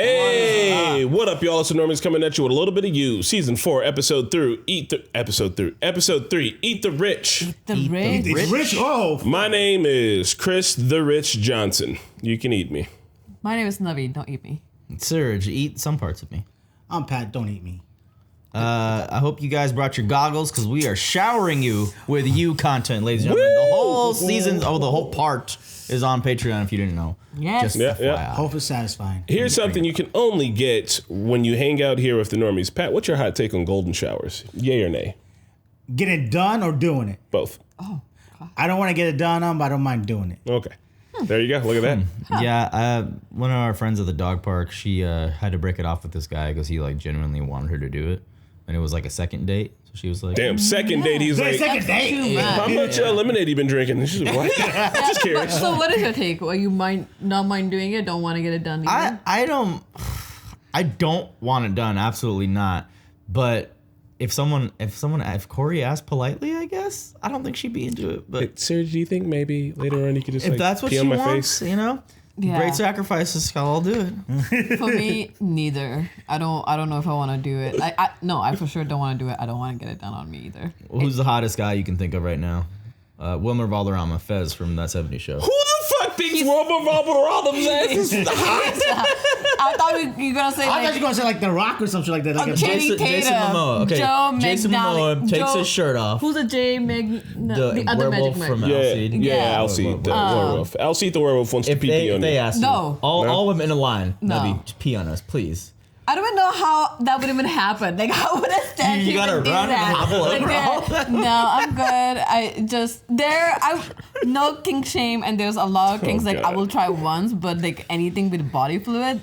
Hey, what up, y'all? It's the Normies coming at you with a little bit of you. Season 4, episode 3. Eat the rich. Eat the rich. It's rich. Oh. My name is Chris the Rich Johnson. You can eat me. My name is Navi. Don't eat me. Serge, eat some parts of me. I'm Pat. Don't eat me. I hope you guys brought your goggles because we are showering you with you content, ladies and gentlemen. The whole season, the whole part is on Patreon if you didn't know. Yes. Just FYI. Hope it's satisfying. Here's something you can only get when you hang out here with the Normies. Pat, what's your hot take on golden showers? Yay or nay? Get it done or doing it? Both. Oh. I don't want to get it done but I don't mind doing it. Okay. There you go. Look at that. Yeah, one of our friends at the dog park, she had to break it off with this guy because he like genuinely wanted her to do it. And it was like a second date. So she was like, Damn, second date, he's like, Second date? how much lemonade you been drinking? And she's like, what? Just curious. So what is your take? Well, you not mind doing it? Don't want to get it done either? I don't want it done. Absolutely not. But if Corey asked politely, I guess, I don't think she'd be into it. But Hey, Serge, do you think maybe later on you could just if like that's what pee she on my wants, face? you know, Yeah. great sacrifices, I'll do it. For me, neither. I don't know if I want to do it. I for sure don't want to do it. I don't want to get it done on me either. Who's the hottest guy you can think of right now? Wilmer Valderrama, Fez from That 70s Show. Who the fuck thinks Wilmer Valderrama's ass is hot? I thought you were gonna say I thought you like were going to say like The Rock or something like that. Like Channing Jason Tatum, Momoa. Okay. Joe Jason McNally, Momoa takes his shirt off. Who's a J Meg? No, the other werewolf Magic from Man. Alcide. Yeah, Alcide the werewolf. Alcide the werewolf wants to If pee on they you. ask No. you, all women in a line, No. Nabi, just pee on us, please. I don't even know how that would even happen. Like, how would I stand You here gotta and do run and that? hobble Like, over. no, I'm good. No kink shame, and there's a lot of kinks like I God. will try once, but like anything with body fluid,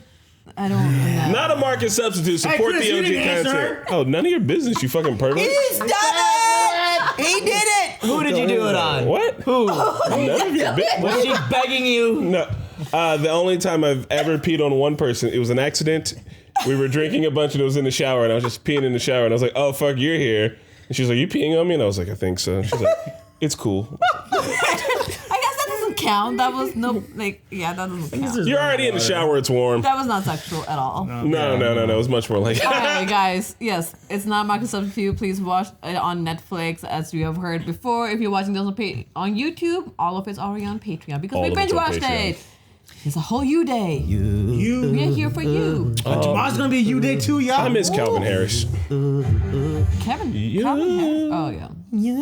I don't know. Not a market substitute. Support Chris, the you OG didn't answer. content. Oh, none of your business, you fucking pervert. He's done it! He did it! Who did you do it on? What? Who? None of your business. Was she begging you? No. The only time I've ever peed on one person, it was an accident. We were drinking a bunch and it was in the shower and I was just peeing in the shower and I was like, oh, fuck, you're here. And she was like, you peeing on me? And I was like, I think so. She's like, it's cool. I guess that doesn't count. That was that doesn't count. You're already in the shower, it's warm. That was not sexual at all. No. It was much more like, All right, guys. Yes, it's not market substitute. Please watch it on Netflix, as you have heard before. If you're watching this on YouTube, all of it's already on Patreon because All we of it's binge on watched Patreon. it. It's a whole you day. You. We are here for you. Tomorrow's going to be you day too, y'all. I miss Calvin Harris. Calvin Harris. Oh, yeah.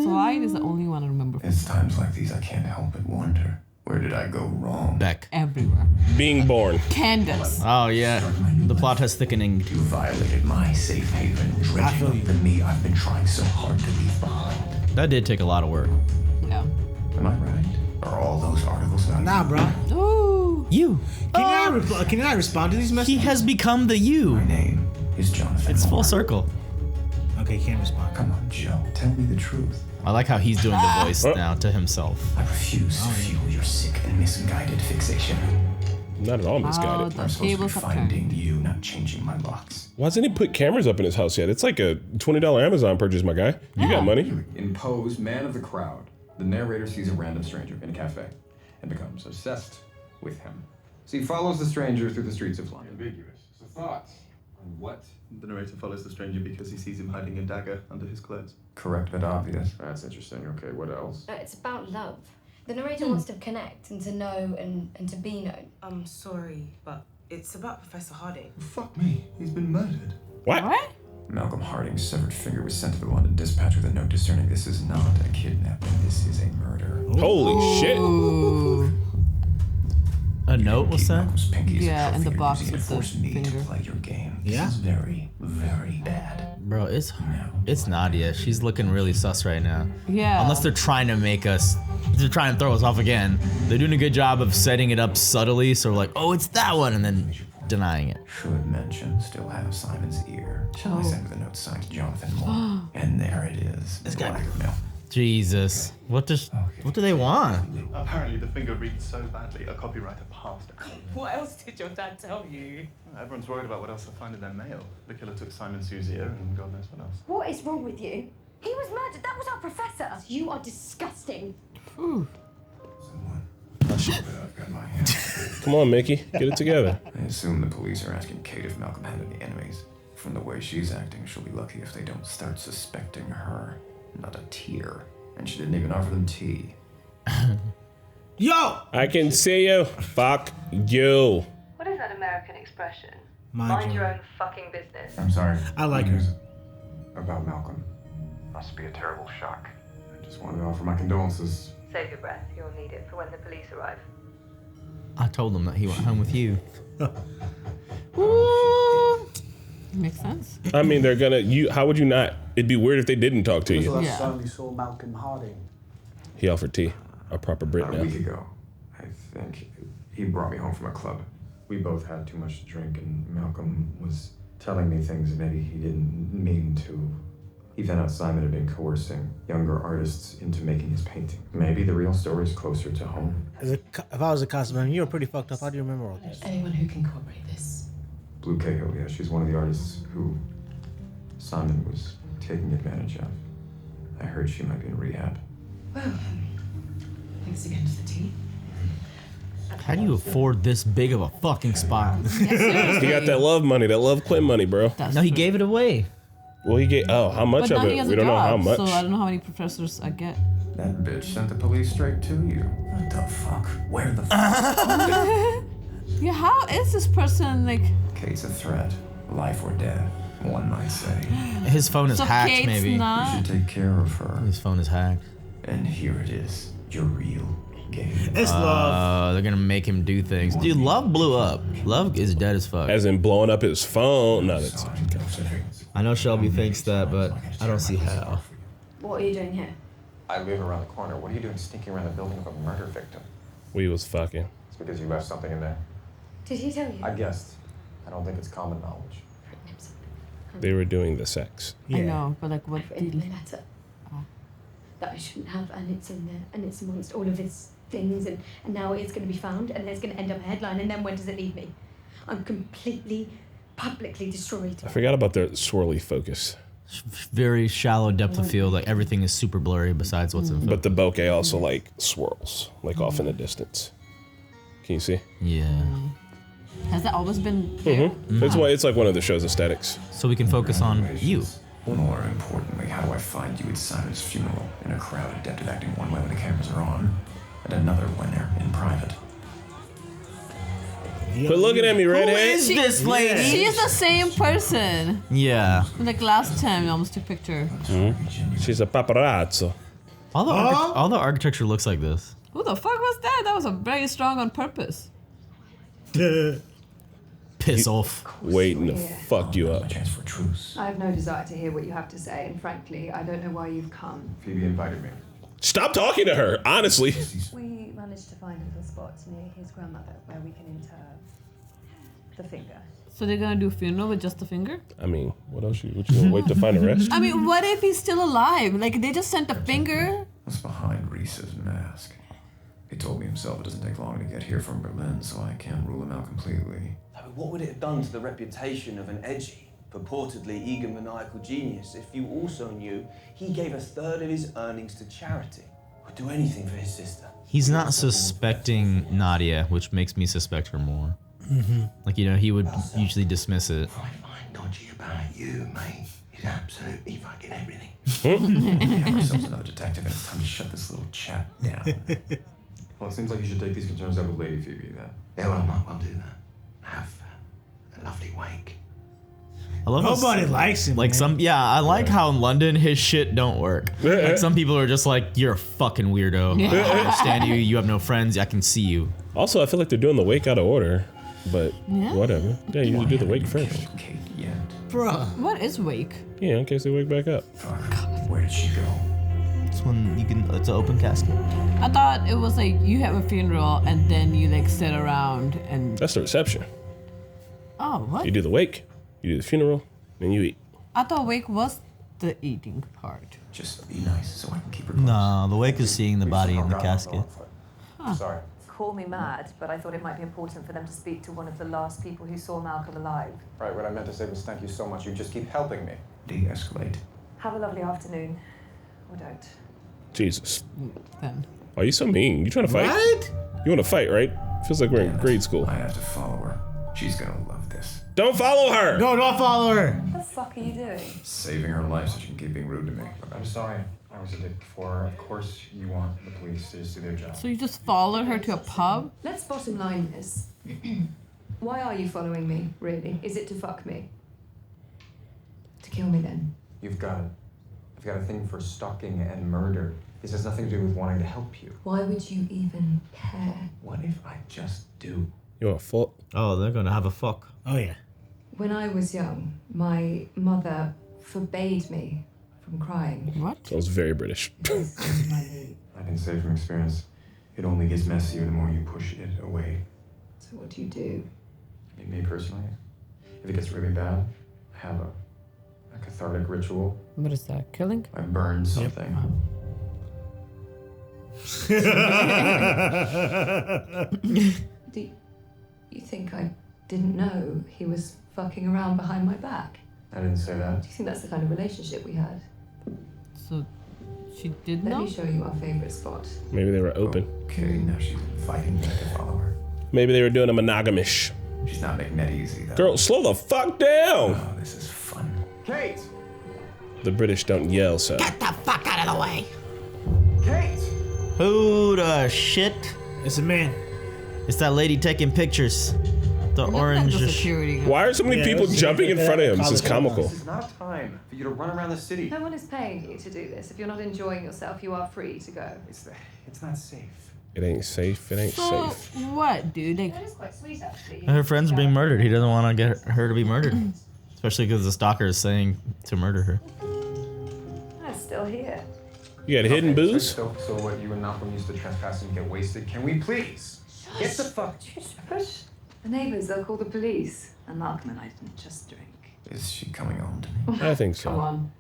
Slide is the only one I remember from It's times like these I can't help but wonder, where did I go wrong? Beck. everywhere. Being born. Candace. Oh, yeah. The plot has thickening. You violated my safe haven, dredging up the me I've been trying so hard to leave behind. That did take a lot of work. Yeah. Am I right? Are all those articles about Nah, bro. Ooh. You. Can I respond to these He messages? has become the you. My name is Jonathan It's full Moore. circle. Okay, can't respond. Come on, Joe. Tell me the truth. I like how he's doing the voice now to himself. I refuse to fuel your sick and misguided fixation. Not at all Oh, misguided. the I'm supposed to be tables have finding turned. you, not changing my locks. Why hasn't he put cameras up in his house yet? It's like a $20 Amazon purchase, my guy. You got money. Impose man of the crowd. The narrator sees a random stranger in a cafe and becomes obsessed with him. So he follows the stranger through the streets of London. Ambiguous. So thoughts on what? The narrator follows the stranger because he sees him hiding a dagger under his clothes. Correct but obvious. That's interesting. Okay, what else? It's about love. The narrator wants to connect and to know and to be known. I'm sorry, but it's about Professor Harding. Fuck me. He's been murdered. What? What? Malcolm Harding's severed finger was sent to the London Dispatch with a note discerning this is not a kidnapping, this is a murder. Holy shit. Ooh. A note was Keep sent? Malcolm's pinky as a Yeah, in the trophy box using it with to force the me finger. to play your game. Yeah? This is very, very bad. Bro, it's Nadia. She's looking really sus right now. Yeah. Unless they're trying to make us, they're trying to throw us off again. They're doing a good job of setting it up subtly, so we're like, oh, it's that one, and then denying it. Should mention, still have Simon's ear. Oh. I sent with a note signed Jonathan Moore. And there it is. This guy- blackmail. Jesus. What do they want? Apparently the finger reads so badly, a copywriter passed it. What else did your dad tell you? Everyone's worried about what else they'll find in their mail. The killer took Simon Sue's ear and God knows what else. What is wrong with you? He was murdered. That was our professor. You are disgusting. Someone. I've got my hands. Come on, Mickey, get it together. I assume the police are asking Kate if Malcolm had any enemies. From the way she's acting, she'll be lucky if they don't start suspecting her. Not a tear. And she didn't even offer them tea. Yo! I can see you. Fuck you. What is that American expression? Mind your own fucking business. I'm sorry. I like her. News about Malcolm. Must be a terrible shock. I just wanted to offer my condolences. Save your breath. You'll need it for when the police arrive. I told him that he went home with you. Makes sense. I mean, they're gonna. How would you not? It'd be weird if they didn't talk to When's the you. last time you saw Malcolm Harding? He offered tea. A proper Brit About a now. week ago, I think. He brought me home from a club. We both had too much to drink, and Malcolm was telling me things that maybe he didn't mean to. He found out Simon had been coercing younger artists into making his painting. Maybe the real story is closer to home. If I was a customer, you were pretty fucked up. How do you remember all this? Anyone who can corroborate this. Blue Cahill, yeah, she's one of the artists who Simon was taking advantage of. I heard she might be in rehab. Well, thanks again for the tea. How do you afford this big of a fucking spot? He got that love money, that love Quinn money, bro. No, he gave it away. Well, he gave. Oh, how much But of now he it? has We a don't know how job, much. so I don't know how many professors I get. That bitch sent the police straight to you. What the fuck? Where the fuck? Yeah, how is this person like? Kate's a threat. Life or death, one might say. His phone is So hacked, Kate's maybe. not- You should take care of her. His phone is hacked. And here it is. Your real game. It's love. They're gonna make him do things. Dude, Love blew up. Love is dead as fuck. As in blowing up his phone. No, that's. I know Shelby thinks that, but I don't see how. What are you doing here? I live around the corner. What are you doing sneaking around the building of a murder victim? We was fucking. It's because you left something in there. Did he tell you? I guessed. I don't think it's common knowledge. They were doing the sex. I know, but like what? I've written a letter that I shouldn't have, and it's in there, and it's amongst all of his things, and now it's going to be found, and it's going to end up a headline, and then when does it leave me? I'm completely, publicly destroyed. I forgot about the swirly focus. Very shallow depth of field. Like everything is super blurry besides what's in focus. But the bokeh also like swirls, like off in the distance. Can you see? Yeah. Has that always been there? It's like one of the show's aesthetics. So we can focus on you. More importantly, how do I find you at Simon's funeral in a crowd adept at acting one way when the cameras are on, and another when they're in private? Quit looking at me, redhead. is this lady? She is the same person. Yeah. Like last time, I almost took a picture. She's a paparazzo. All the architecture looks like this. Who the fuck was that? That was a very strong on purpose. Piss off. Waiting to fuck you up. A chance for truce. I have no desire to hear what you have to say, and frankly, I don't know why you've come. Phoebe invited me. Stop talking to her, honestly. We managed to find a little spot near his grandmother where we can inter the finger. So they're gonna do a funeral with just the finger? I mean, what else? What you gonna wait to find the rest? I mean, what if he's still alive? Like they just sent a finger. What's behind Reese's mask? He told me himself it doesn't take long to get here from Berlin, so I can't rule him out completely. What would it have done to the reputation of an edgy, purportedly egomaniacal genius if you also knew he gave a third of his earnings to charity? Would do anything for his sister. He's not suspecting Nadia, which makes me suspect her more. Like, you know, he would usually dismiss it. What I find dodgy about you, mate, is absolutely fucking everything. We have ourselves another detective, and it's time to shut this little chat down. Well, it seems like you should take these concerns up with Lady Phoebe, then. Yeah, well, I might well do that. Have a lovely wake. I love Nobody likes him. Like man. I like how in London his shit don't work. Like some people are just like, you're a fucking weirdo. I don't understand you. You have no friends. I can see you. Also, I feel like they're doing the wake out of order, but whatever. Yeah, you usually do the wake first. Kate yet? Bruh. What is wake? Yeah, in case they wake back up. Where did she go? It's when you can. It's an open casket. I thought it was like you have a funeral and then you like sit around and. That's the reception. Oh, what? You do the wake, you do the funeral, then you eat. I thought wake was the eating part. Just be nice so I can keep her close. No, the wake is seeing the body in the casket. Sorry. Call me mad, but I thought it might be important for them to speak to one of the last people who saw Malcolm alive. Right, what I meant to say was thank you so much. You just keep helping me. De-escalate. Have a lovely afternoon. Or don't. Jesus. Then. Are you so mean? You trying to fight? What? You want to fight, right? Feels like we're in grade school. I have to follow her. She's gonna love this. Don't follow her! No, don't follow her! What the fuck are you doing? Saving her life so she can keep being rude to me. I'm sorry. I was a dick before. Of course you want the police to just do their job. So you just followed her to a pub? Let's bottom line this. Why are you following me, really? Is it to fuck me? To kill me then? I've got a thing for stalking and murder. This has nothing to do with wanting to help you. Why would you even care? What if I just do? You want to fuck? Oh, they're gonna have a fuck. Oh, yeah. When I was young, my mother forbade me from crying. What? That was very British. I can say from experience, it only gets messier the more you push it away. So what do you do? I mean, me personally, if it gets really bad, I have a cathartic ritual. What is that? Killing? I burn something. Do you think I didn't know he was fucking around behind my back? I didn't say that. Do you think that's the kind of relationship we had? So she did Let know? me show you our favorite spot. Maybe they were open. Okay, now she's inviting me to follow her. Maybe they were doing a monogamish. She's not making that easy, though. Girl, slow the fuck down! Oh, this is fun. Kate! The British don't yell, so. Get the fuck out of the way. Kate! Who the shit? It's a man. It's that lady taking pictures. The orange. Why are so many people jumping in front of him? This is comical. This is not time for you to run around the city. No one is paying you to do this. If you're not enjoying yourself, you are free to go. It's not safe. It ain't safe. It ain't So safe. what, dude? Like, That is quite sweet, actually. Her friend's being murdered. He doesn't want to get her to be murdered. Especially because the stalker is saying to murder her. I'm still here. You got hidden booze? So what, you and Malcolm used to trespass and get wasted? Can we please get the fuck? Shush. The neighbors, they'll call the police. And Malcolm and I didn't just drink. Is she coming home to me? I think so. Come on.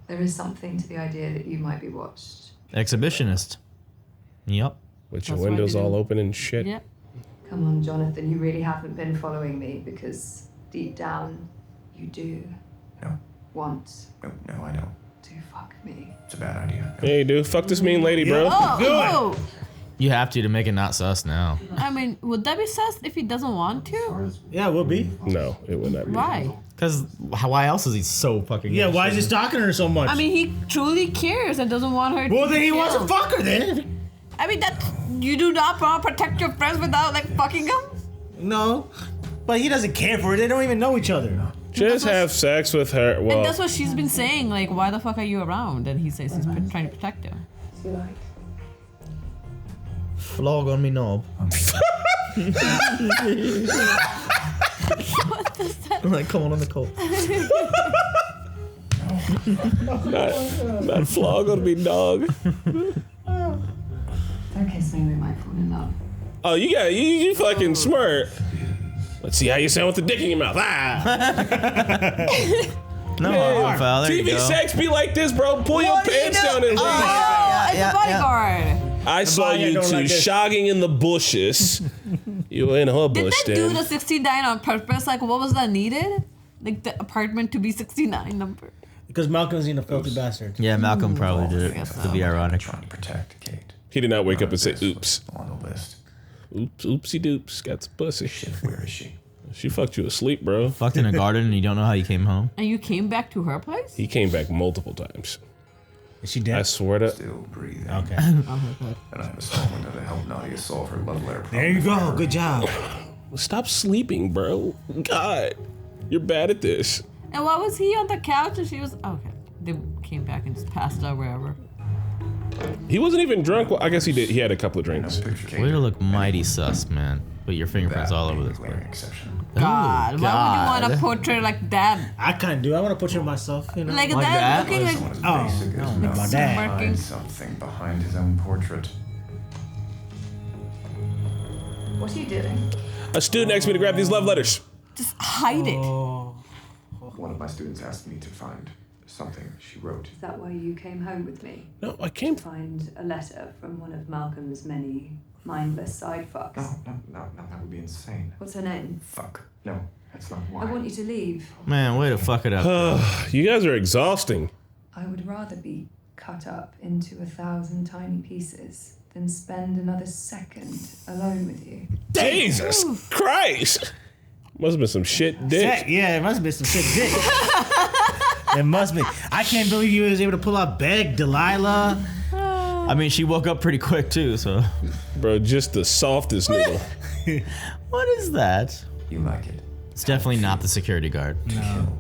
There is something to the idea that you might be watched. Exhibitionist. Yep. With your windows all open and shit. Yep. Come on, Jonathan, you really haven't been following me because deep down, you do. No. Want No, I don't. to fuck me. It's a bad idea. Yeah, you do. Fuck this mean lady, bro. oh, You have to make it not sus now. I mean, would that be sus if he doesn't want to? Yeah, it will be. No, it would not be. Why? Because why else is he so fucking Yeah, why is he stalking her so much? I mean, he truly cares and doesn't want her to well, then he be wants to killed. fuck her then. I mean, that you do not want to protect your friends without like fucking them. No, but he doesn't care for her. They don't even know each other. Just have sex with her. Well, And that's what she's been saying. Like, why the fuck are you around? And he says he's trying to protect him. You like? Flog on me knob. What does that? Like coming on the cold. not flog on me, dog. Don't kiss me, we might fall in love. Oh, you fucking smart. Let's see how you sound with the dick in your mouth. Ah. No harm, foul. There you TV go. sex be like this, bro. Pull your pants down and leave. Oh, it's a bodyguard. I saw you don't two like this. shogging in the bushes. You were in her Did bush, they do then. the 69 on purpose? Like, what was that needed? Like the apartment to be 69 number. Because Malcolm's in a filthy bastard. Yeah, Malcolm probably did it guess to be ironic. Trying to protect Kate. He did not wake up and say, oops. On the list. Oops, oopsie doops. Got the pussy. Shit, where is she? She fucked you asleep, bro. Fucked in a garden and you don't know how you came home. And you came back to her place? He came back multiple times. Is she dead? I swear to. Still breathing. Okay. And I have a small window to help Nadia solve her love letter problem. There you go. Good job. Stop sleeping, bro. God, you're bad at this. And why was he on the couch and she was okay? They came back and just passed out wherever. He wasn't even drunk. Well, I guess he did. He had a couple of drinks. Way to look mighty sus, man. But your fingerprints all over this place. God, why would you want a portrait like that? I kind of do. I want to portray myself, you know. Like that? Looking like. Oh, no, my dad. Find something behind his own portrait. What are you doing? A student asked me to grab these love letters. Just hide it. One of my students asked me to find something she wrote. Is that why you came home with me? No, I came. To find a letter from one of Malcolm's many mindless side fucks. No, that would be insane. What's her name? Fuck. No, that's not why. I want you to leave. Man, way to fuck it up. You guys are exhausting. I would rather be cut up into 1,000 tiny pieces than spend another second alone with you. Jesus Christ! Must have been some shit dick. Yeah, it must have been some shit dick. It must be. I can't believe you was able to pull out Beg, Delilah. I mean, she woke up pretty quick too, so. Bro, just the softest noodle. What is that? You like it? It's definitely not the security guard. No.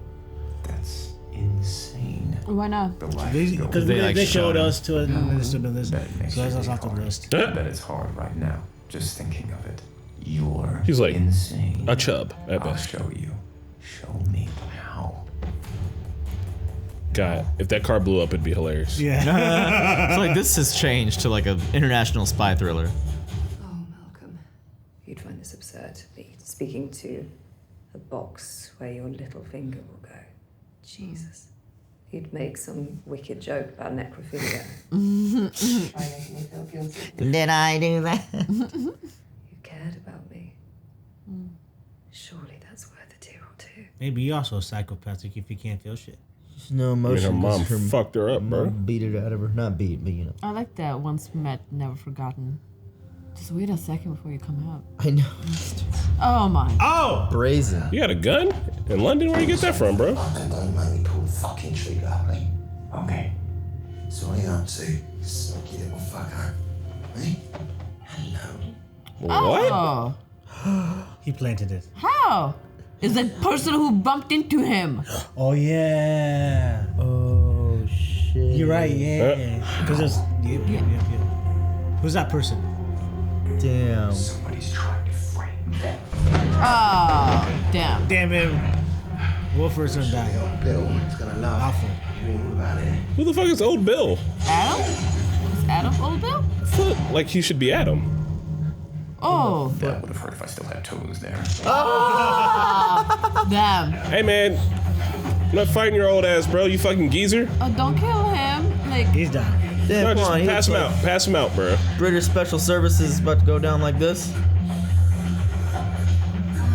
That's insane. Why not? Because they showed us to it and it's been this. So that's off the list. I bet it's hard right now, just thinking of it. You're He's like insane. a chub at I'll best. show you. Show me how. God, if that car blew up, it'd be hilarious. Yeah. It's like this has changed to like an international spy thriller. Oh, Malcolm, you'd find this absurd to be speaking to a box where your little finger will go. Jesus. You'd make some wicked joke about necrophilia. Try making me feel guilty. Did I do that? You cared about me. Surely that's worth a tear or two. Maybe you're also psychopathic if you can't feel shit. There's no I mean, emotion. her mom 'cause fucked her up, bro. mom beat it out of her. Not beat, but you know. I like that once met, never forgotten. Just wait a second before you come out. I know. Oh my. Oh! Brazen. You got a gun? In London? Where you get that from, bro? Fucking don't make me pull the fucking trigger, mate. Okay. So what are you up to, sneaky little fucker? Me? Hello. What? Oh. He planted it. How? Is the person who bumped into him? Oh, yeah. Oh, shit. You're right, yeah. Because there's. Yep. Who's that person? Damn. Somebody's trying to frame them. Oh, damn. Damn it. Wolfer's gonna die. Bill, it's gonna love. Awful. You ain't about it. Who the fuck is Old Bill? Adam? Is Adam Old Bill? Like he should be Adam. Oh. That would have hurt if I still had toes there. Oh. Damn. Hey man, I'm not fighting your old ass, bro. You fucking geezer. Oh, don't kill him. Like, he's done. Damn, No, come just on, he pass him looks out. Pass him out, bro. like British Special Services is about to go down like this.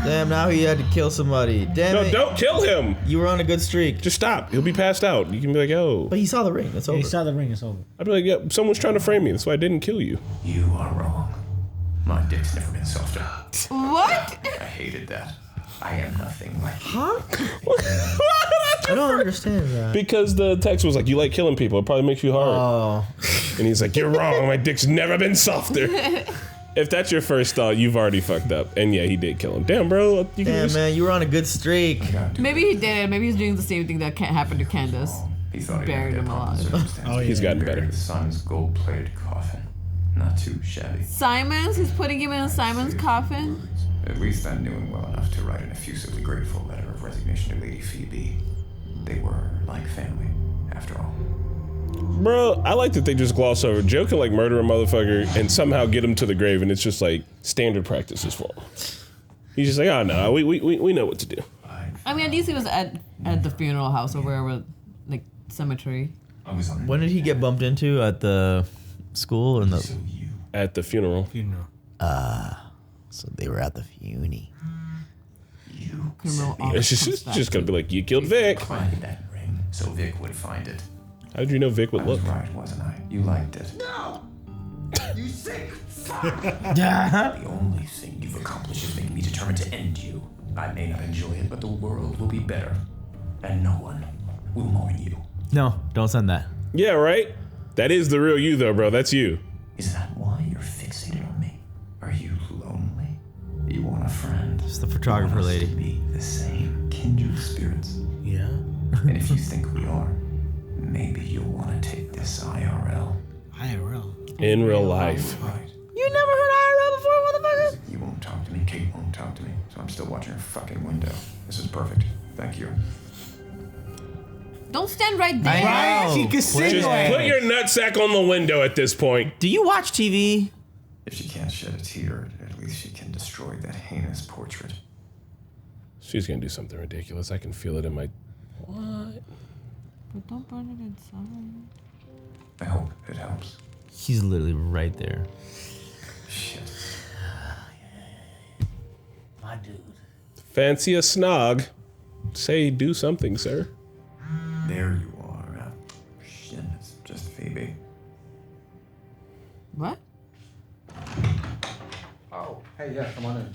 Damn, now he had to kill somebody. Damn No, it. don't kill him. You were on a good streak. Just stop. He'll be passed out. You can be like, yo. But he saw the ring. It's over. He saw the ring, it's over. I'd be like, yeah, someone's trying to frame me. That's why I didn't kill you. You are wrong. My dick's never been softer. what? I hated that. I am nothing like you. Huh? I don't understand that. Because the text was like, you like killing people. It probably makes you hard. Oh. And he's like, you're wrong. My dick's never been softer. If that's your first thought, you've already fucked up. And yeah, he did kill him. Damn, bro. You can Damn, man, you were on a good streak. Maybe he did it. Maybe he's doing the same thing that happened to Candace. He thought Buried him alive. Oh, yeah. He's gotten Buried better. the son's gold-plated coffin. Not too shabby. Simon's? He's putting him in Simon's coffin? At least I knew him well enough to write an effusively grateful letter of resignation to Lady Phoebe. They were like family, after all. Bro, I like that they just gloss over. Joe can like murder a motherfucker and somehow get him to the grave, and it's just like standard practices for him. He's just like, oh no, we know what to do. I mean, at least he was at the funeral house or wherever, like, cemetery. When did he get bumped into? At the school? And the At the funeral. So they were at the funi. Criminal It's just gonna be like, you killed Vic. Planted that ring so Vic would find it. How did you know Vic would I was look? right, wasn't I? You liked it. No! You sick fuck! The only thing you've accomplished is making me determined to end you. I may not enjoy it, but the world will be better. And no one will mourn you. No, don't send that. Yeah, right? That is the real you though, bro. That's you. Is that why you're fixated on me? Are you lonely? You want a friend? It's the photographer You want us lady. to be the same kindred spirits. Yeah. And if you think we are, maybe you'll want to take this IRL. IRL? In real life. Right. You never heard IRL before, motherfucker? You won't talk to me, Kate won't talk to me, so I'm still watching her fucking window. This is perfect. Thank you. Don't stand right there. I know. She can sit Just there. put your nutsack on the window at this point. Do you watch TV? If she can't shed a tear, at least she can destroy that heinous portrait. She's gonna do something ridiculous. I can feel it in my... What? But don't burn it inside. I hope it helps. He's literally right there. Shit. My dude. Fancy a snog. Say do something, sir. There you are. Shit, it's just Phoebe. What? Hey, yeah, come on in.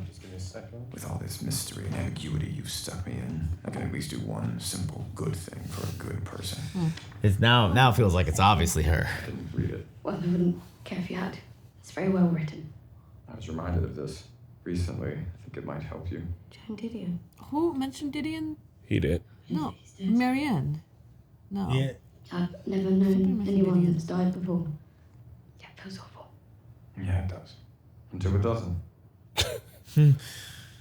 Just give me a second. With all this mystery and ambiguity you've stuck me in, I can at least do one simple good thing for a good person. It's now feels like it's obviously her. I didn't read it. Well, I wouldn't care if you had. It's very well written. I was reminded of this recently. I think it might help you. Joan Didion. Who mentioned Didion? He did. No, Marianne. No. Yeah. I've never known anyone that's died before. Yeah, it feels awful. Yeah, it does. Until it doesn't.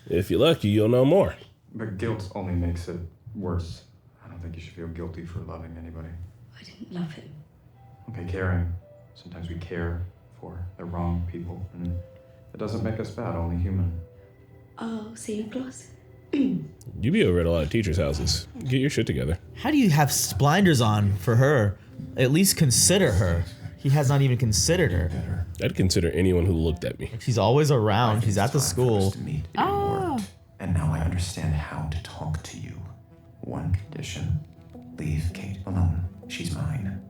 If you're lucky, you'll know more. But guilt only makes it worse. I don't think you should feel guilty for loving anybody. I didn't love him. Okay, caring. Sometimes we care for the wrong people, and it doesn't make us bad, only human. I'll see you in class. You be over at a lot of teachers' houses. Get your shit together. How do you have blinders on for her? At least consider her. He has not even considered her. I'd consider anyone who looked at me. She's always around. She's at the school. Oh. And now I understand how to talk to you. One condition. Leave Kate alone. She's mine.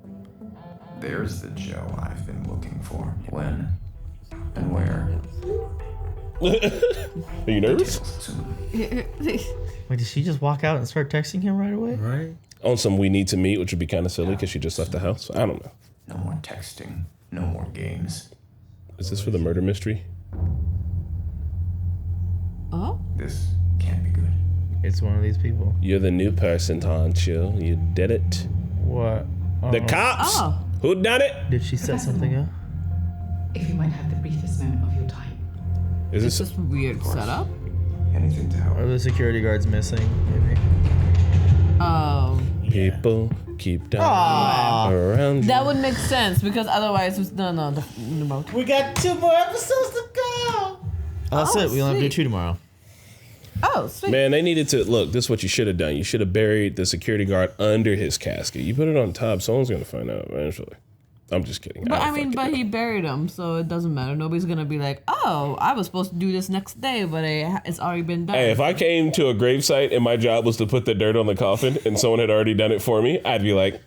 There's the Joe I've been looking for. When and where. Are you nervous? Wait, did she just walk out and start texting him right away? Right. On some we need to meet, which would be kind of silly because she just left the house. I don't know. No more texting. No more games. Is this for the murder mystery? Oh? This can't be good. It's one of these people. You're the new person, aren't you? You did it. What? The cops? Oh. Who done it? Did she set something up? If you might have the briefest moment of your time. Is It's this just weird setup. Anything to help. Are the security guards missing? Maybe. Oh. people keep dying Aw. around you? That would make sense because otherwise, it's, no. We got 2 more episodes to go. That's it. We only have to do sweet. 2 tomorrow. Oh, sweet. Man, they needed to look. This is what you should have done. You should have buried the security guard under his casket. You put it on top. Someone's gonna find out eventually. I'm just kidding. But don't fucking know. he buried him, so it doesn't matter. Nobody's gonna be like, "Oh, I was supposed to do this next day, but it's already been done." Hey, if I came to a gravesite and my job was to put the dirt on the coffin and someone had already done it for me, I'd be like,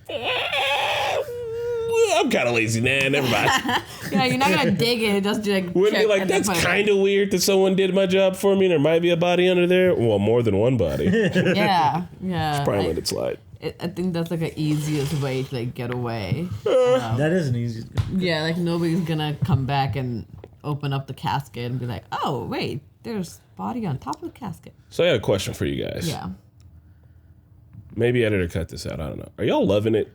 I'm kind of lazy, man. Never mind. Yeah, you're not gonna dig it. Just like Wouldn't be like, that's kind of weird that someone did my job for me and there might be a body under there. Well, more than one body. Yeah. Just probably let it slide. I think that's like the easiest way to like get away. That is an easy. Yeah, like nobody's gonna come back and open up the casket and be like, "Oh, wait, there's body on top of the casket." So I got a question for you guys. Yeah. Maybe editor cut this out. I don't know. Are y'all loving it?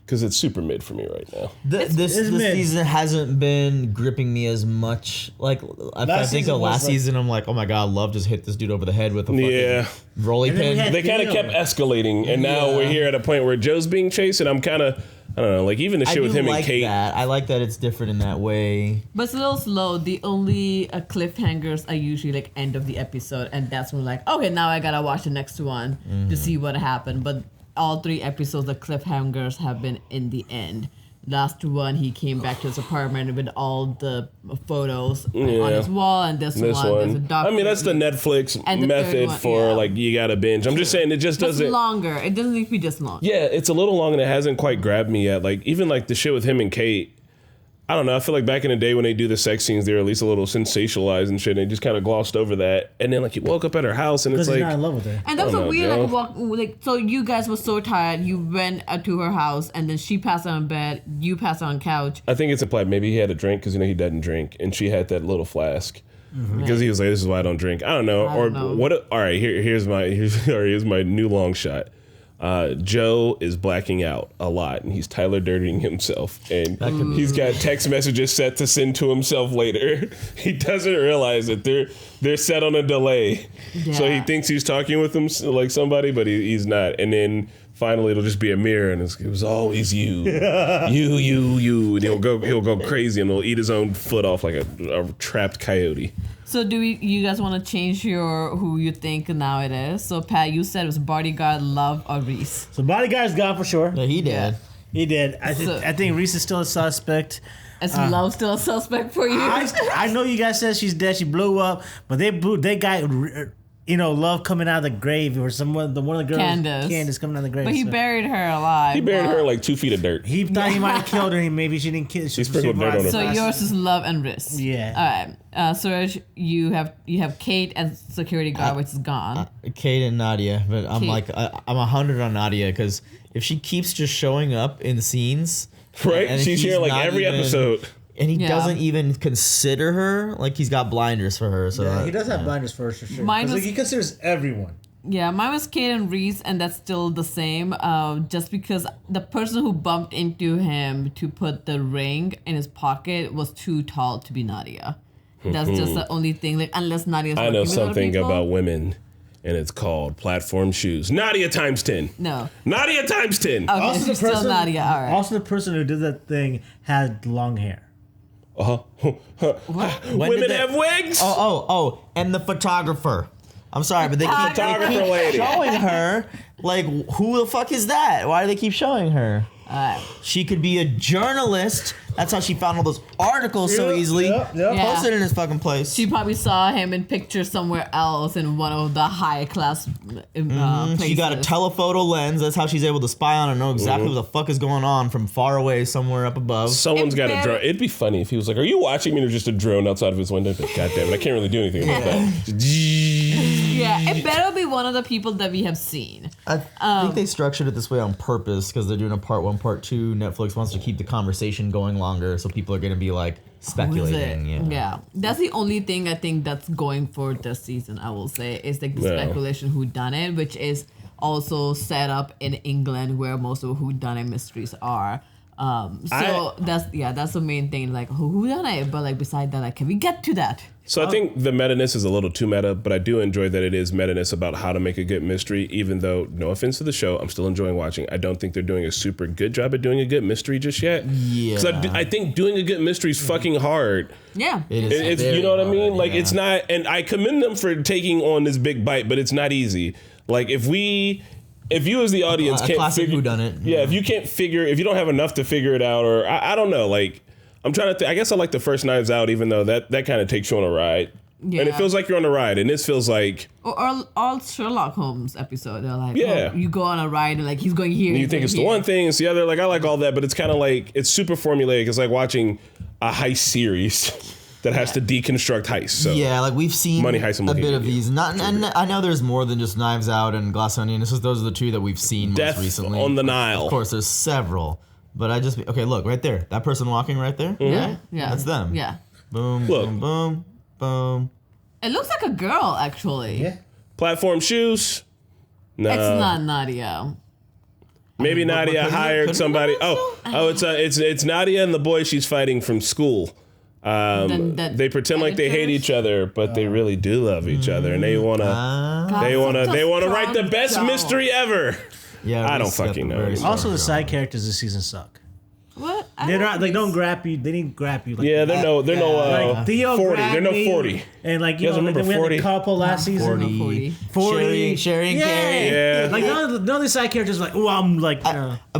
Because it's super mid for me right now. This season hasn't been gripping me as much. Like I think of last season, I'm like, oh my god, Love just hit this dude over the head with a fucking rolly pin. They kind of kept escalating, and now we're here at a point where Joe's being chased, and I'm kind of, I don't know, like even the shit with him and Kate. I like that it's different in that way. But it's a little slow. The only cliffhangers are usually like end of the episode, and that's when like, okay, now I gotta watch the next one to see what happened. But all 3 episodes, the cliffhangers have been in the end. Last one, he came back to his apartment with all the photos on his wall, and this one, there's a doctor. I mean, that's the Netflix And the method third one, for like you gotta binge. I'm just saying it just It's doesn't. longer. It doesn't need to be this long. Yeah, it's a little long and it hasn't quite grabbed me yet. Like even like the shit with him and Kate. I don't know. I feel like back in the day when they do the sex scenes, they're at least a little sensationalized and shit. And they just kind of glossed over that. And then like he woke up at her house and it's like, he's not in love with her. And that's I a don't weird know, like Joe. walk like so you guys were so tired you went to her house and then she passed out in bed, you passed out on couch. I think it's implied maybe he had a drink because you know he doesn't drink, and she had that little flask because he was like, "This is why I don't drink." I don't know, what? All right, here's my new long shot. Joe is blacking out a lot, and he's Tyler Durdening himself, and he's got text messages set to send to himself later. He doesn't realize that they're set on a delay, so he thinks he's talking with him like somebody, but he's not. And then finally, it'll just be a mirror, and it was always you, you, and he'll go crazy, and he'll eat his own foot off like a trapped coyote. So you guys want to change who you think now it is? So Pat, you said it was Bodyguard, Love, or Reese. So Bodyguard's gone for sure. Yeah, he did. Yeah. He did. I think Reese is still a suspect. Is Love still a suspect for you? I know you guys said she's dead. She blew up, but they got love coming out of the grave, or one of the girls, Candace coming out of the grave. But he buried her alive. He buried her in like 2 feet of dirt. He thought he might have killed her. Maybe she didn't kill. He sprinkled dirt on her. So yours is love and risk. Yeah. All right. Suraj, you have Kate as security guard, which is gone. Kate and Nadia, but I'm Kate. I'm 100 on Nadia because if she keeps just showing up in scenes, right? and She's here like every episode. And he doesn't even consider her. Like, he's got blinders for her. So yeah, he does have blinders for her, for sure. Mine was, like, he considers everyone. Yeah, mine was Kate and Reese, and that's still the same. Just because the person who bumped into him to put the ring in his pocket was too tall to be Nadia. That's just the only thing. Like, unless Nadia's I know working with other something people. about women, and it's called platform shoes. Nadia times 10. No. Nadia times 10. Okay, she's still Nadia. All right. Also, the person who did that thing had long hair. Women have wigs. Oh, and the photographer. I'm sorry, but they keep showing her. Like, who the fuck is that? Why do they keep showing her? She could be a journalist. That's how she found all those articles so easily. Posted in his fucking place. She probably saw him in pictures somewhere else in one of the high class places. She got a telephoto lens. That's how she's able to spy on and know exactly what the fuck is going on from far away somewhere up above. Someone's got a drone. It'd be funny if he was like, "Are you watching me?" Or just a drone outside of his window. But God damn it, I can't really do anything about that. Yeah, it better be one of the people that we have seen. I think they structured it this way on purpose because they're doing a part 1, part 2. Netflix wants to keep the conversation going longer, so people are going to be like speculating. Yeah, that's the only thing I think that's going for this season. I will say is like the speculation who done it, which is also set up in England where most of who done it mysteries are. That's the main thing. Like who done it, but like beside that, like can we get to that? So I think the meta-ness is a little too meta, but I do enjoy that it is meta-ness about how to make a good mystery, even though, no offense to the show, I'm still enjoying watching. I don't think they're doing a super good job at doing a good mystery just yet. Yeah. Because I think doing a good mystery is fucking hard. Yeah. It's you know what I mean? Like, it's not, and I commend them for taking on this big bite, but it's not easy. Like, if you as the audience can't figure whodunit. Yeah, if you can't figure, if you don't have enough to figure it out, or I don't know, like, I'm trying to I guess I like the first Knives Out, even though that kind of takes you on a ride. Yeah. And it feels like you're on a ride, and this feels like... Or all Sherlock Holmes episode, they're like, you go on a ride, and like, he's going here. And you think it's the one thing, it's the other. Like, I like all that, but it's kind of like, it's super formulaic. It's like watching a heist series that has to deconstruct heists. So yeah, like we've seen Money Heist, a bit of these. And I know there's more than just Knives Out and Glass Onion. Those are the two that we've seen Death most recently. on the Nile. Of course, there's several. But okay, look, right there. That person walking right there? Yeah. Yeah. That's them. Yeah. Boom, boom, boom, boom. It looks like a girl, actually. Yeah. Platform shoes? No. It's not Nadia. Maybe Nadia hired somebody. It's Nadia and the boy she's fighting from school. They pretend like they hate each other, but they really do love each other, and they wanna write the best mystery ever. Yeah, I don't fucking know. Also, the side characters this season suck. What? They're not. They don't grab you. They didn't grab you. Like Yeah, they're no like Theo 40. grabbed They're no me, 40. And like You guys remember we had 40? the couple last season. 40. Sharing Yeah. Carrie. Yeah. Like none of the side characters. Like I'm like.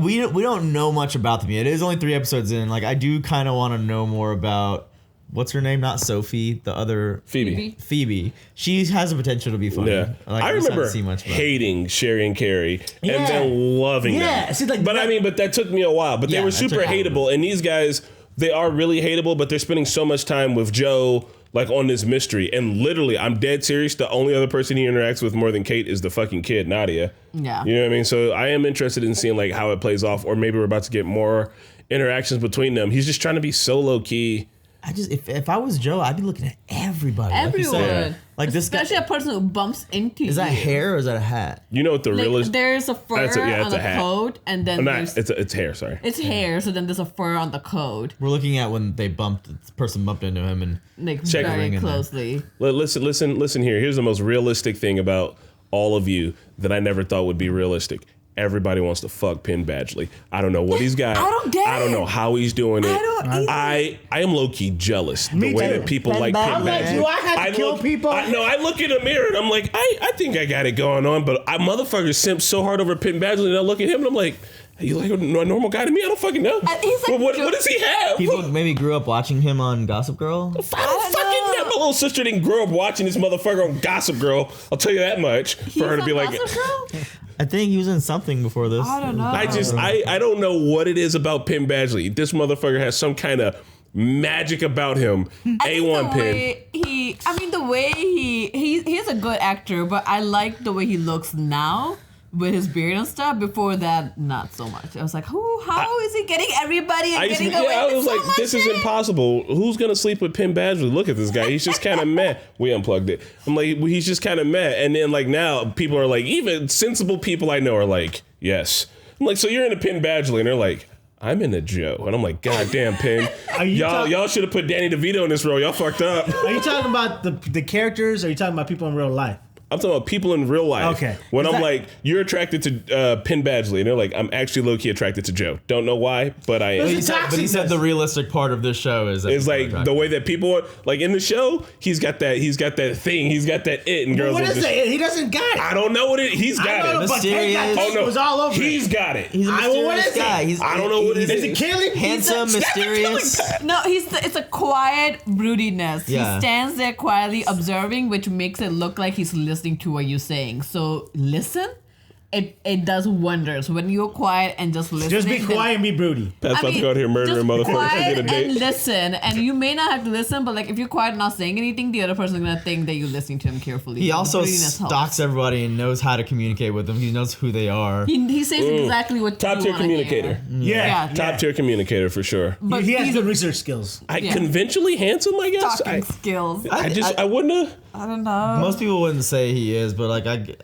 We don't know much about them yet. It is only 3 episodes in. Like, I do kind of want to know more about. What's her name? Not Sophie. The other Phoebe. She has the potential to be funny. Yeah, like, I remember see much hating Sherry and Carrie and then loving them. See, like, but that took me a while. But they were super hateable, and these guys, they are really hateable. But they're spending so much time with Joe, like on this mystery. And literally, I'm dead serious. The only other person he interacts with more than Kate is the fucking kid, Nadia. Yeah, you know what I mean. So I am interested in seeing like how it plays off, or maybe we're about to get more interactions between them. He's just trying to be so low key. If I was Joe, I'd be looking at everybody. Everyone. Like this guy. Especially a person who bumps into you. Is that hair or is that a hat? You know what the real is? There's a fur on the coat, and then it's hair. Sorry, it's hair. So then there's a fur on the coat. We're looking at when the person bumped into him and like very closely. Listen here. Here's the most realistic thing about all of you that I never thought would be realistic. Everybody wants to fuck Penn Badgley. I don't know what he's got. I don't know how he's doing it. I am low key jealous the way that people like Penn Badgley. Do I have to kill people? I look in the mirror and I'm like, I think I got it going on, but motherfuckers simp so hard over Penn Badgley, and I look at him and I'm like, you like a normal guy to me? I don't fucking know. He's like, what does he have? People maybe grew up watching him on Gossip Girl. I don't fucking know. my little sister didn't grow up watching this motherfucker on Gossip Girl. I'll tell you that much. For her to be like, I think he was in something before this. I don't know. I don't know what it is about Penn Badgley. This motherfucker has some kind of magic about him. A1 Penn. The way he's a good actor, but I like the way he looks now with his beard and stuff. Before that, not so much. I was like, how is he getting everybody and getting away I with was so like, much this is shit? impossible. Who's gonna sleep with Penn Badgley? Look at this guy. He's just kind of mad. We unplugged it. I'm like, he's just kind of mad. And then like now, people are like, even sensible people I know are like, yes. I'm like, so you're in a Penn Badgley, and they're like, I'm in a Joe. And I'm like, God damn, Penn. Y'all should have put Danny DeVito in this role. Y'all fucked up. Are you talking about the characters, or are you talking about people in real life? I'm talking about people in real life. Okay. When I'm like, you're attracted to Penn Badgley, and they're like, I'm actually low-key attracted to Joe. Don't know why, but I am. But he said the realistic part of this show is like the way that people are, like in the show, he's got that thing, he's got that it, and girls What are is just, it? He doesn't got it. I don't know what it. He's got it. Mysterious. Oh no, was all over he's got it. He's a mysterious guy. I don't know what it is. Is it killing? Handsome, mysterious. No, it's a quiet broodiness. Yeah. He stands there quietly observing, which makes it look like he's listening to what you say. So listen, it does wonders when you're quiet and just listen. Just be quiet and be broody. That's about to go out here murdering motherfuckers. Quiet Get a date. and listen, and you may not have to listen, but like if you're quiet and not saying anything, the other person's gonna think that you're listening to him carefully. He So also broodiness helps. stalks everybody and knows how to communicate with them. He knows who they are. He says exactly what Top you tier wanna communicator. hear. Yeah. Top tier communicator for sure. But he has he's- good research skills. Conventionally handsome, I guess. Talking skills. I wouldn't have. I don't know. Most people wouldn't say he is, but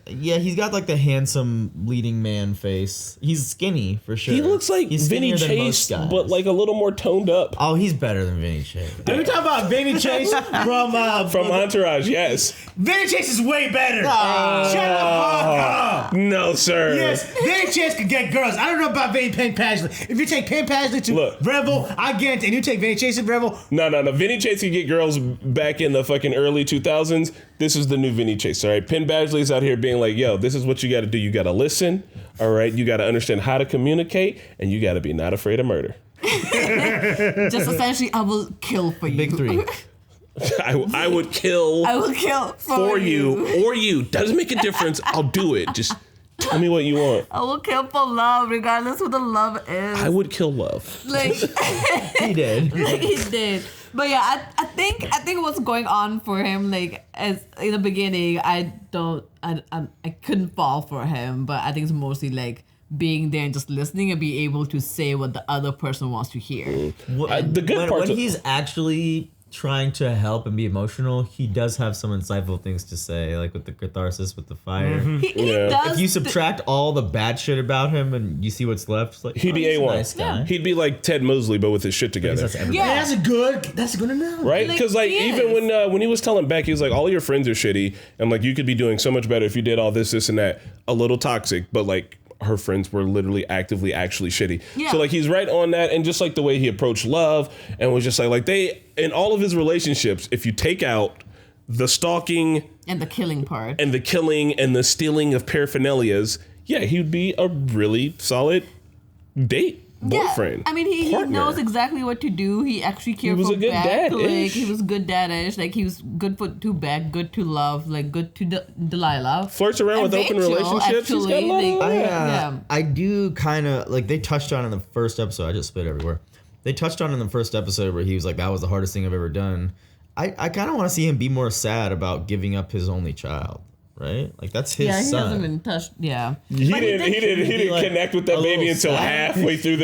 he's got like the handsome leading man face. He's skinny for sure. He looks like he's Vinny skinnier than Chase, most guys. but like a little more toned up. Oh, he's better than Vinny Chase. Are we talking about Vinny Chase from Entourage? Yes. Vinny Chase is way better. Shut the fuck up. No, sir. Yes, Vinny Chase could get girls. I don't know about Penn Badgley. If you take Penn Badgley to Revel, I guarantee, and you take Vinny Chase to Revel. No. Vinny Chase could get girls back in the fucking early 2000s. This is the new Vinny Chase, all right? Penn Badgley's out here being like, yo, this is what you got to do. You got to listen, all right? You got to understand how to communicate, and you got to be not afraid of murder. Just essentially, I will kill for you. Big three. I would kill. I will kill for you or you. Doesn't make a difference. I'll do it. Just tell me what you want. I will kill for love, regardless who the love is. I would kill love. Like he did. He did. But yeah, I think what's going on for him, like as in the beginning, I couldn't fall for him, but I think it's mostly like being there and just listening and be able to say what the other person wants to hear. The good part when he's actually trying to help and be emotional, he does have some insightful things to say, like with the catharsis with the fire. Mm-hmm. He does. If you subtract all the bad shit about him and you see what's left, it's like, he'd be he's A1. a nice guy. He'd be like Ted Mosley, but with his shit together. Yeah, that's a good analogy. Right? Because like even when he was telling Beck, he was like, all your friends are shitty, and like you could be doing so much better if you did all this, and that. A little toxic, but like her friends were literally actively actually shitty. Yeah. So like he's right on that, and just like the way he approached love and was just like they in all of his relationships, if you take out the stalking and the killing part and the killing and the stealing of paraphernalias, yeah, he would be a really solid date. Boyfriend. Yeah, I mean, he knows exactly what to do. He actually cared for a good Beck. dad-ish. Like he was good dadish. Like he was good to Beck, good to love, like good to Delilah. Flirts around with open relationships. He's got a lot of I do kind of like they touched on in the first episode. I just spit everywhere. They touched on in the first episode where he was like, "That was the hardest thing I've ever done." I kind of want to see him be more sad about giving up his only child. Right? Like that's his he son. hasn't been touched. Yeah. He didn't like connect with that baby until sad. halfway through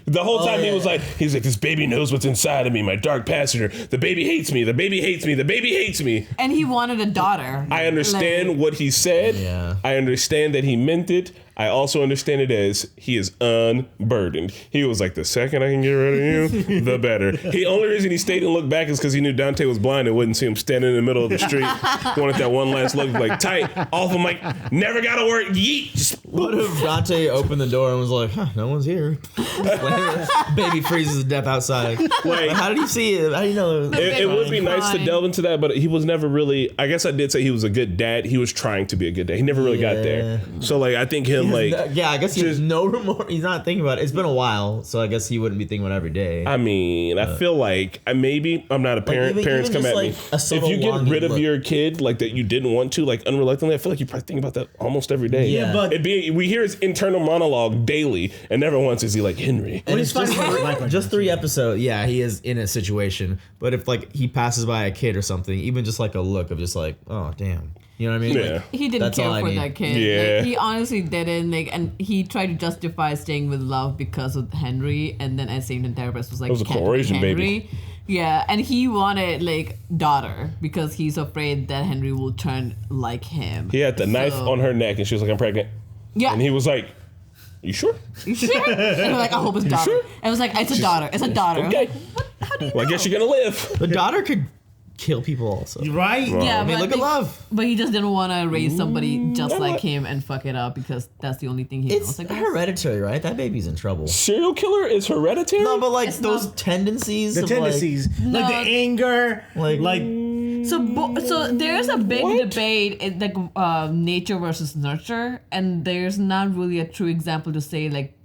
the whole time. He was like, this baby knows what's inside of me, my dark passenger. The baby hates me. The baby hates me. The baby hates me. And he wanted a daughter. I understand what he said. Yeah. I understand that he meant it. I also understand it as he is unburdened. He was like, the second I can get rid of you, the better. The only reason he stayed and looked back is because he knew Dante was blind and wouldn't see him standing in the middle of the street. Wanted that one last look, like tight, off him, like, never gotta work, yeet, just What if Dante opened the door and was like, huh, no one's here? Baby freezes to death outside. Like, how did he see it? How do you know? It would be nice to delve into that, but he was never really, I guess I did say he was a good dad. He was trying to be a good dad. He never really got there. So like, I think him like... I guess he has no remorse. He's not thinking about it. It's been a while, so I guess he wouldn't be thinking about it every day. I mean, I feel like, maybe, I'm not a parent. Like Parents come at like me. If you get rid of your kid, like that you didn't want to, like unreluctantly, I feel like you probably think about that almost every day. Yeah, but we hear his internal monologue daily, and never once is he like, Henry. And it's just 3 episodes. Yeah, he is in a situation. But if like he passes by a kid or something, even just like a look of just like, oh damn, you know what I mean? Yeah. Like, he didn't care for that kid. Yeah. Like, he honestly didn't. Like, and he tried to justify staying with Love because of Henry, and then as same therapist was like, it was a coercion baby. Yeah, and he wanted like daughter because he's afraid that Henry will turn like him. He had the knife on her neck, and she was like, I'm pregnant. Yeah. And he was like, you sure? You sure? And we're like, I hope it's daughter. Sure? And it was like, it's a daughter. It's a daughter. Okay. Well, I guess you're gonna live. The daughter could kill people also. Right? Yeah, I mean, but look at Love. But he just didn't want to raise somebody just like him and fuck it up because that's the only thing he knows. It's hereditary, right? That baby's in trouble. Serial killer is hereditary? No, but like those tendencies. The of tendencies. Like the anger. Like So there's a big debate in like nature versus nurture, and there's not really a true example to say like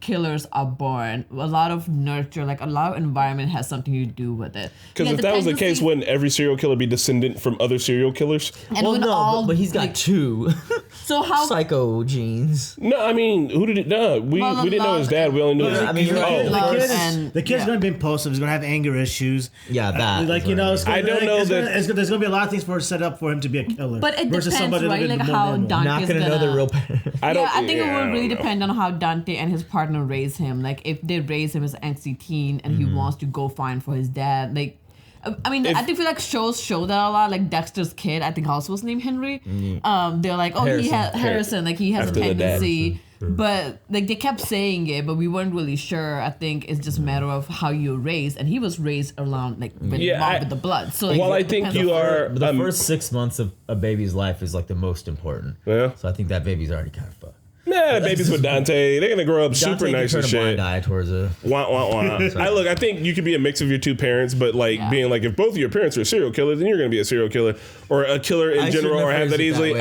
killers are born. A lot of nurture, like a lot of environment has something to do with it. Because if that was the case, wouldn't every serial killer be descendant from other serial killers? And well, no, but he's got like, 2 so how psycho genes. No, I mean, who did it? No, we didn't know his dad. We only knew. The kid's going to be impulsive. He's going to have anger issues. Yeah, that. Like you know, I don't know that there's going to be a lot of things for set up for him to be a killer. But it versus depends, somebody right? that Like more how normal. Dante's Not gonna know the real parent. I think it will really depend on how Dante and his partner raise him. Like if they raise him as an angsty teen and he wants to go find for his dad, like I mean, I think feel like shows show that a lot. Like Dexter's kid, I think also was named Henry. They're like, oh, he has Harrison, like he has a tendency. But like they kept saying it, but we weren't really sure. I think it's just a matter of how you're raised, and he was raised around like with the blood. So well, I think you are. The first 6 months of a baby's life is like the most important. Yeah. So I think that baby's already kind of fucked. Nah, babies with Dante, they're gonna grow up super nice and shit. Eye towards it. Wah, wah, wah. I think you could be a mix of your 2 parents, but like being like if both of your parents are serial killers, then you're gonna be a serial killer or a killer in general, or have that easily.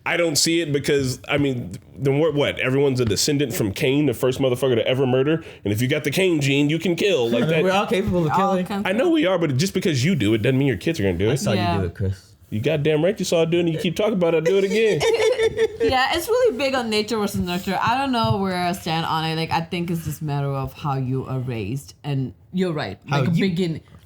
I don't see it because I mean, what? Everyone's a descendant from Cain, the first motherfucker to ever murder, and if you got the Cain gene, you can kill like that. We're all capable of killing. I know we are, but just because you do it doesn't mean your kids are gonna do it. I saw you do it, Chris. You goddamn right you saw it doing it. You keep talking about it, I'll do it again. Yeah, it's really big on nature versus nurture. I don't know where I stand on it. Like I think it's just a matter of how you are raised, and you're right. Like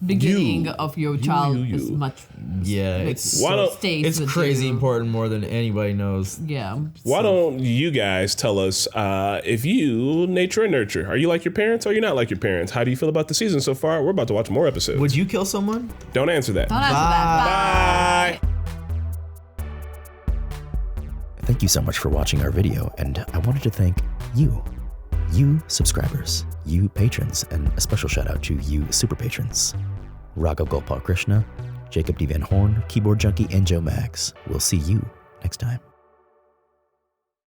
beginning of your child is much. Yeah, like, it's crazy important more than anybody knows. Yeah. Why don't you guys tell us if you nature or nurture? Are you like your parents or are you not like your parents? How do you feel about the season so far? We're about to watch more episodes. Would you kill someone? Don't answer that. Don't answer that. Bye. Thank you so much for watching our video, and I wanted to thank you subscribers, you patrons, and a special shout out to you super patrons. Raghav Gopal Krishna, Jacob D. Van Horn, Keyboard Junkie, and Joe Mags. We'll see you next time.